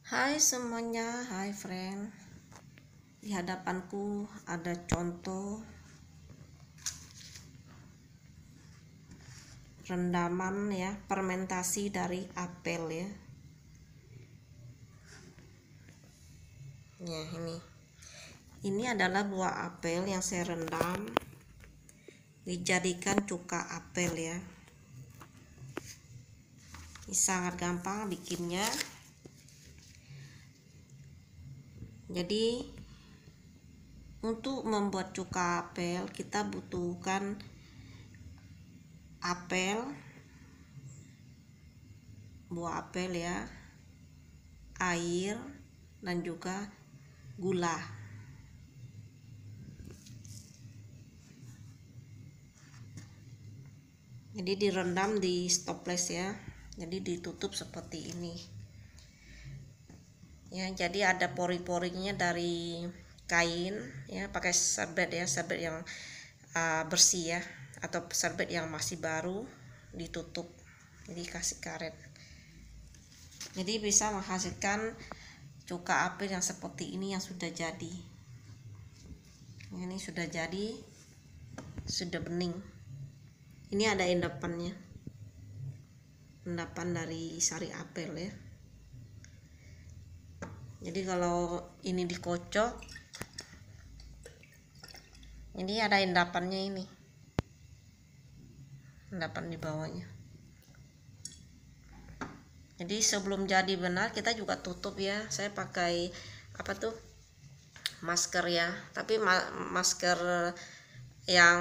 Hai semuanya, hai friend. Di hadapanku ada contoh rendaman ya, fermentasi dari apel ya. Ya, ini adalah buah apel yang saya rendam dijadikan cuka apel ya. Ini sangat gampang bikinnya. Jadi untuk membuat cuka apel kita butuhkan apel, buah apel ya, air, dan juga gula. Jadi direndam di stoples ya. Jadi ditutup seperti ini. Ya, jadi ada pori-porinya dari kain ya, pakai serbet ya, serbet yang bersih ya, atau serbet yang masih baru ditutup. Jadi kasih karet. Jadi bisa menghasilkan cuka apel yang seperti ini yang sudah jadi. Ini sudah jadi, sudah bening. Ini ada endapannya, endapan dari sari apel ya. Jadi kalau ini dikocok, ini ada endapannya, ini endapan di bawahnya. Jadi sebelum jadi benar kita juga tutup ya. Saya pakai masker ya, tapi masker yang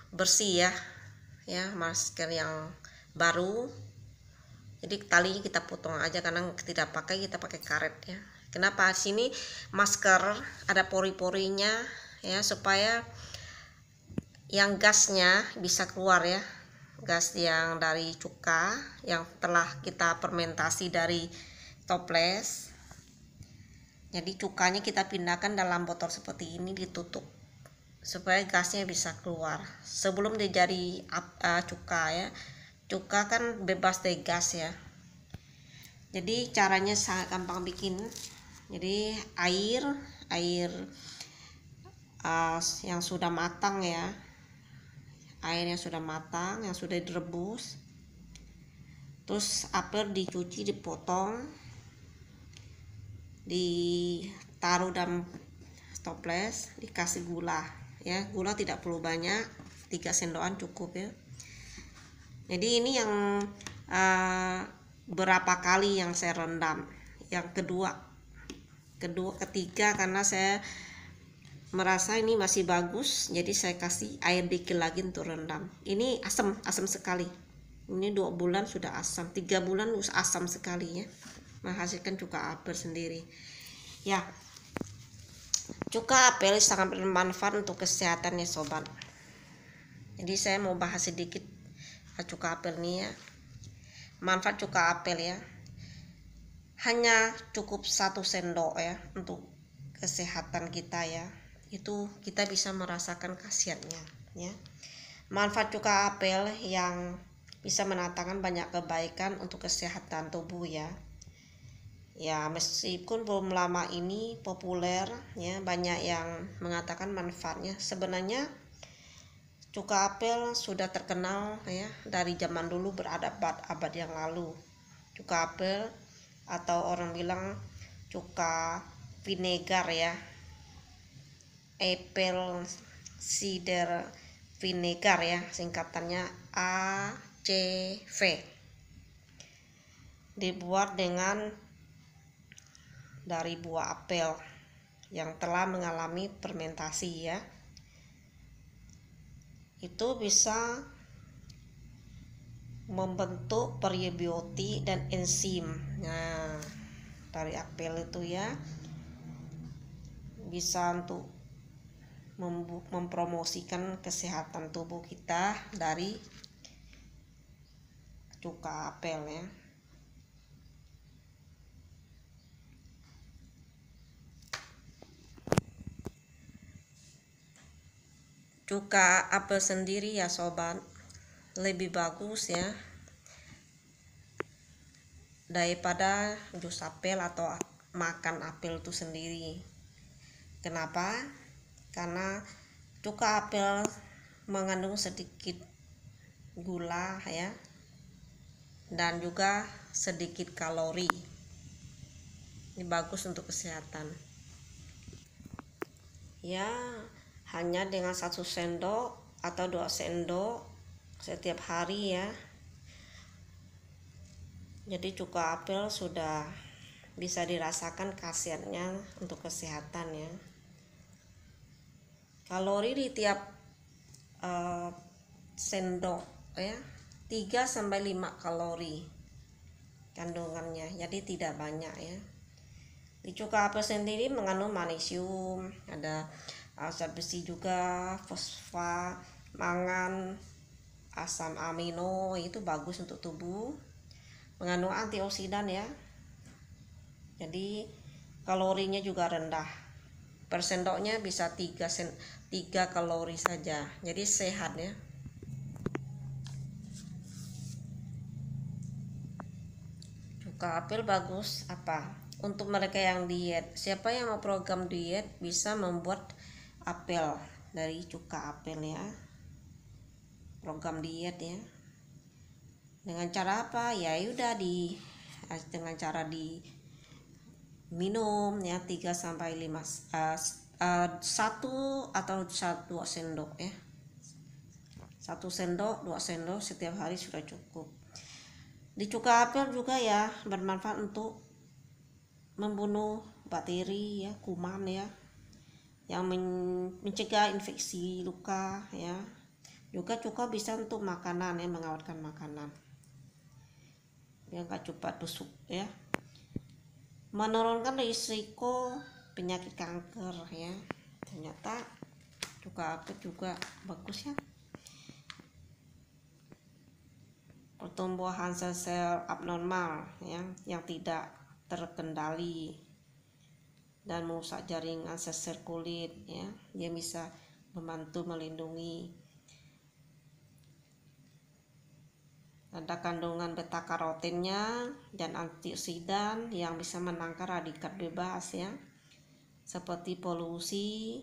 bersih ya, masker yang baru. Jadi talinya kita potong aja karena kita pakai karet ya. Kenapa? Sini masker ada pori-porinya ya, supaya yang gasnya bisa keluar ya, gas yang dari cuka yang telah kita fermentasi dari toples. Jadi cukanya kita pindahkan dalam botol seperti ini, ditutup supaya gasnya bisa keluar sebelum dia jadi cuka ya. Cuka kan bebas dari gas ya. Jadi caranya sangat gampang bikin. Jadi air yang sudah matang ya, air yang sudah matang, yang sudah direbus. Terus apel dicuci, dipotong, ditaruh dalam toples, dikasih gula ya. Gula tidak perlu banyak, 3 sendokan cukup ya. Jadi ini yang berapa kali yang saya rendam. Yang ketiga karena saya merasa ini masih bagus, jadi saya kasih air dikit lagi untuk rendam. Ini asam sekali. Ini 2 bulan sudah asam, 3 bulan asam sekali ya. Menghasilkan cuka apel sendiri. Ya, cuka apel sangat bermanfaat untuk kesehatan ya sobat. Jadi saya mau bahas sedikit cuka apel nih ya. Manfaat cuka apel ya. Hanya cukup 1 sendok ya untuk kesehatan kita ya. Itu kita bisa merasakan khasiatnya ya. Manfaat cuka apel yang bisa mendatangkan banyak kebaikan untuk kesehatan tubuh ya. Ya, meskipun belum lama ini populer ya, banyak yang mengatakan manfaatnya. Sebenarnya cuka apel sudah terkenal ya dari zaman dulu, berabad-abad yang lalu. Cuka apel atau orang bilang cuka vinegar ya, apple cider vinegar ya, singkatannya ACV. Dibuat dari buah apel yang telah mengalami fermentasi ya. Itu bisa membentuk prebiotik dan enzim. Nah, dari apel itu ya bisa untuk mempromosikan kesehatan tubuh kita dari cuka apel ya. Cuka apel sendiri ya sobat lebih bagus ya daripada jus apel atau makan apel itu sendiri. Kenapa? Karena cuka apel mengandung sedikit gula ya, dan juga sedikit kalori. Ini bagus untuk kesehatan. Ya, hanya dengan 1 sendok atau 2 sendok setiap hari ya. Jadi cuka apel sudah bisa dirasakan khasiatnya untuk kesehatan ya. Kalori di tiap sendok ya 3-5 kalori kandungannya, jadi tidak banyak ya. Di cuka apel sendiri mengandung magnesium, ada zat besi juga, fosfat, mangan, asam amino, itu bagus untuk tubuh. Mengandung antioksidan ya. Jadi kalorinya juga rendah. Per sendoknya bisa 3 kalori saja. Jadi sehat ya. Cuka apel bagus apa? Untuk mereka yang diet. Siapa yang mau program diet bisa membuat apel dari cuka apel ya. Program diet ya. Dengan cara apa? Ya udah dengan cara minum ya 3-5 1 atau 2 sendok ya. 1 sendok, 2 sendok setiap hari sudah cukup. Di cuka apel juga ya bermanfaat untuk membunuh bakteri ya, kuman ya, yang mencegah infeksi luka ya. Juga cuka bisa untuk makanan ya, mengawetkan makanan biar nggak cepat busuk ya. Menurunkan risiko penyakit kanker ya. Ternyata cuka apel juga bagus ya. Pertumbuhan sel-sel abnormal ya, yang tidak terkendali dan merusak jaringan sel kulit ya. Dia bisa membantu melindungi. Ada kandungan beta karotinnya dan antioksidan yang bisa menangkal radikal bebas ya, seperti polusi,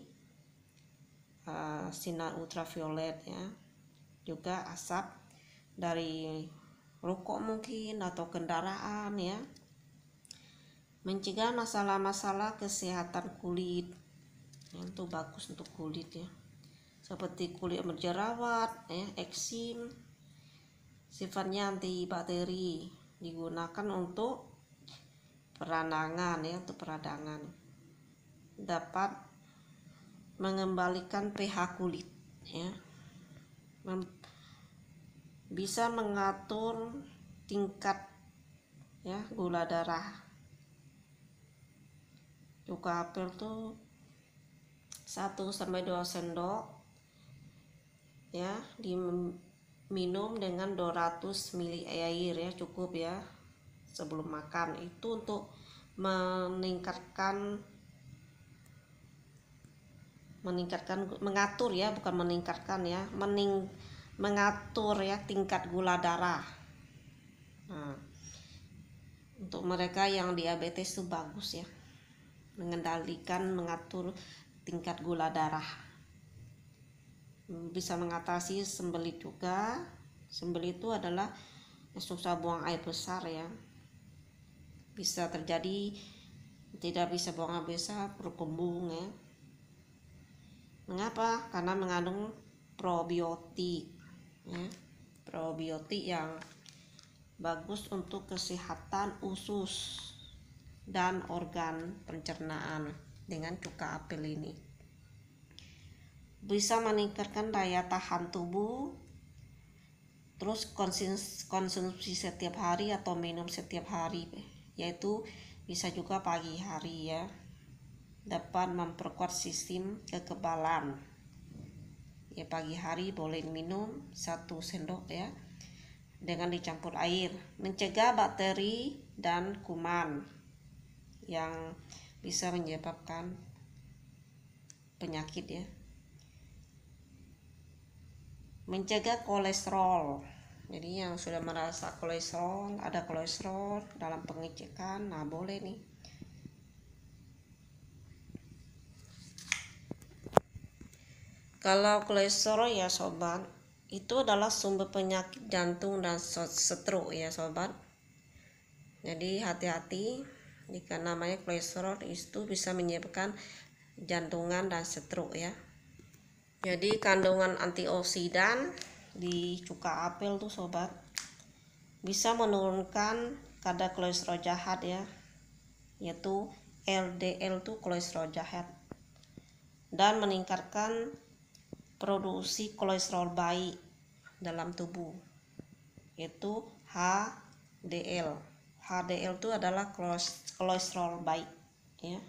sinar ultraviolet ya, juga asap dari rokok mungkin atau kendaraan ya. Mencegah masalah-masalah kesehatan kulit ya, itu bagus untuk kulit ya, seperti kulit berjerawat ya, eksim. Sifatnya antibakteri, digunakan untuk peradangan ya, untuk peradangan. Dapat mengembalikan pH kulit ya. Bisa mengatur tingkat ya gula darah. Cuka apel tuh 1-2 sendok ya, diminum dengan 200 ml air ya, cukup ya sebelum makan. Itu untuk mengatur ya, bukan meningkatkan ya, mengatur ya tingkat gula darah. Nah, untuk mereka yang diabetes itu bagus ya, mengatur tingkat gula darah. Bisa mengatasi sembelit juga. Sembelit itu adalah susah buang air besar ya. Bisa terjadi tidak bisa buang air besar, perut kembung ya. Mengapa? Karena mengandung probiotik ya. Probiotik yang bagus untuk kesehatan usus dan organ pencernaan dengan cuka apel ini. Bisa meningkatkan daya tahan tubuh. Terus konsumsi setiap hari atau minum setiap hari, yaitu bisa juga pagi hari ya. Dapat memperkuat sistem kekebalan ya. Pagi hari boleh minum 1 sendok ya, dengan dicampur air. Mencegah bakteri dan kuman yang bisa menyebabkan penyakit ya. Mencegah kolesterol Jadi yang sudah merasa kolesterol, ada kolesterol dalam pengecekan, nah boleh nih. Kalau kolesterol ya sobat, itu adalah sumber penyakit jantung dan stroke ya sobat. Jadi hati-hati, jika namanya kolesterol itu bisa menyebabkan jantungan dan stroke ya. Jadi kandungan antioksidan di cuka apel tuh sobat bisa menurunkan kadar kolesterol jahat ya, yaitu LDL tuh kolesterol jahat, dan meningkatkan produksi kolesterol baik dalam tubuh, yaitu HDL. HDL itu adalah kolesterol baik ya.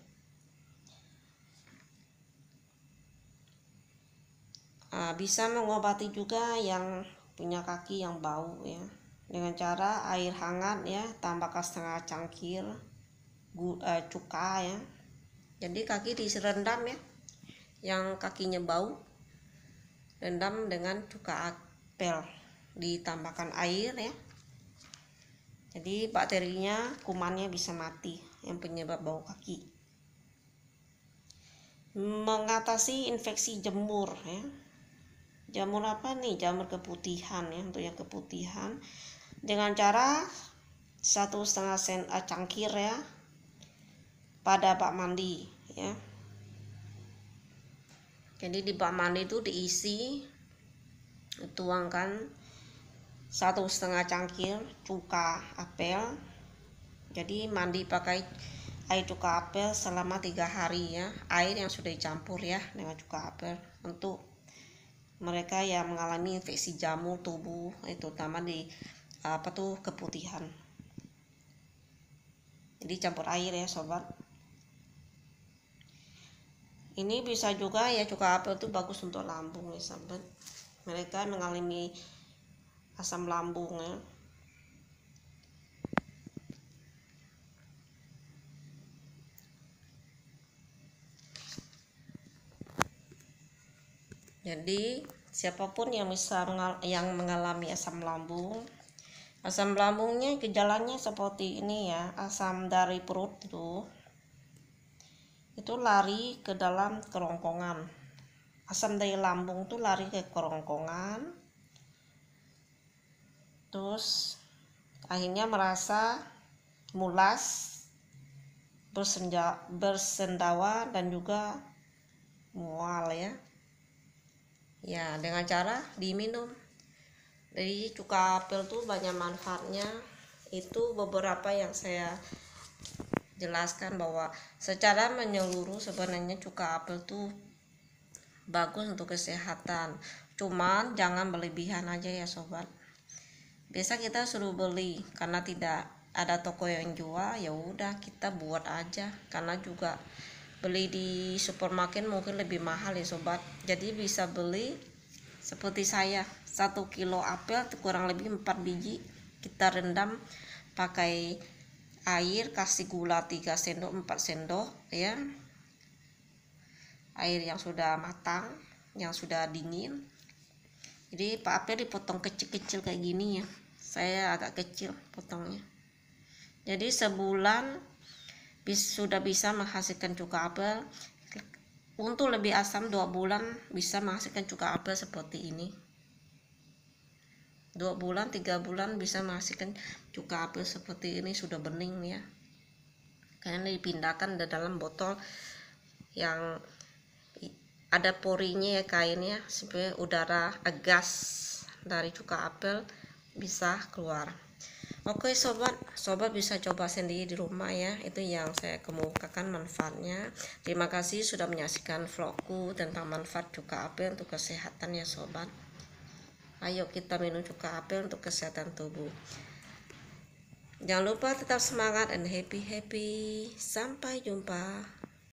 Bisa mengobati juga yang punya kaki yang bau ya, dengan cara air hangat ya, tambahkan setengah cangkir cuka ya. Jadi kaki direndam ya, yang kakinya bau rendam dengan cuka apel, ditambahkan air ya. Jadi bakterinya, kumannya bisa mati yang penyebab bau kaki. Mengatasi infeksi jamur ya. Jamur apa nih? Jamur keputihan ya, untuk yang keputihan dengan cara 1,5 cangkir ya pada bak mandi ya. Jadi di bak mandi itu diisi, tuangkan 1,5 cangkir cuka apel. Jadi mandi pakai air cuka apel selama 3 hari ya, air yang sudah dicampur ya dengan cuka apel, untuk mereka yang mengalami infeksi jamur tubuh, itu terutama di keputihan. Jadi campur air ya sobat. Ini bisa juga ya, cuka apel itu bagus untuk lambung ya sobat, mereka mengalami asam lambung ya. Jadi siapapun yang mengalami asam lambungnya gejalanya seperti ini ya, asam dari perut itu lari ke dalam kerongkongan. Asam dari lambung itu lari ke kerongkongan, terus akhirnya merasa mulas, bersendawa dan juga mual ya. Ya, dengan cara diminum. Jadi cuka apel tuh banyak manfaatnya. Itu beberapa yang saya jelaskan, bahwa secara menyeluruh sebenarnya cuka apel tuh bagus untuk kesehatan. Cuman jangan berlebihan aja ya sobat. Biasa kita suruh beli karena tidak ada toko yang jual, ya udah kita buat aja, karena juga beli di supermarket mungkin lebih mahal ya sobat. Jadi bisa beli seperti saya, 1 kilo apel kurang lebih 4 biji, kita rendam pakai air, kasih gula 3 sendok 4 sendok ya, air yang sudah matang, yang sudah dingin. Jadi apel dipotong kecil-kecil kayak gini ya, saya agak kecil potongnya. Jadi sebulan sudah bisa menghasilkan cuka apel. Untuk lebih asam 2 bulan bisa menghasilkan cuka apel seperti ini. 2 bulan 3 bulan bisa menghasilkan cuka apel seperti ini, sudah bening ya. Karena dipindahkan ke dalam botol yang ada porinya ya, kainnya, supaya udara gas dari cuka apel bisa keluar. Oke sobat bisa coba sendiri di rumah ya, itu yang saya kemukakan manfaatnya. Terima kasih sudah menyaksikan vlogku tentang manfaat cuka apel untuk kesehatan ya sobat. Ayo kita minum cuka apel untuk kesehatan tubuh. Jangan lupa tetap semangat and happy. Sampai jumpa.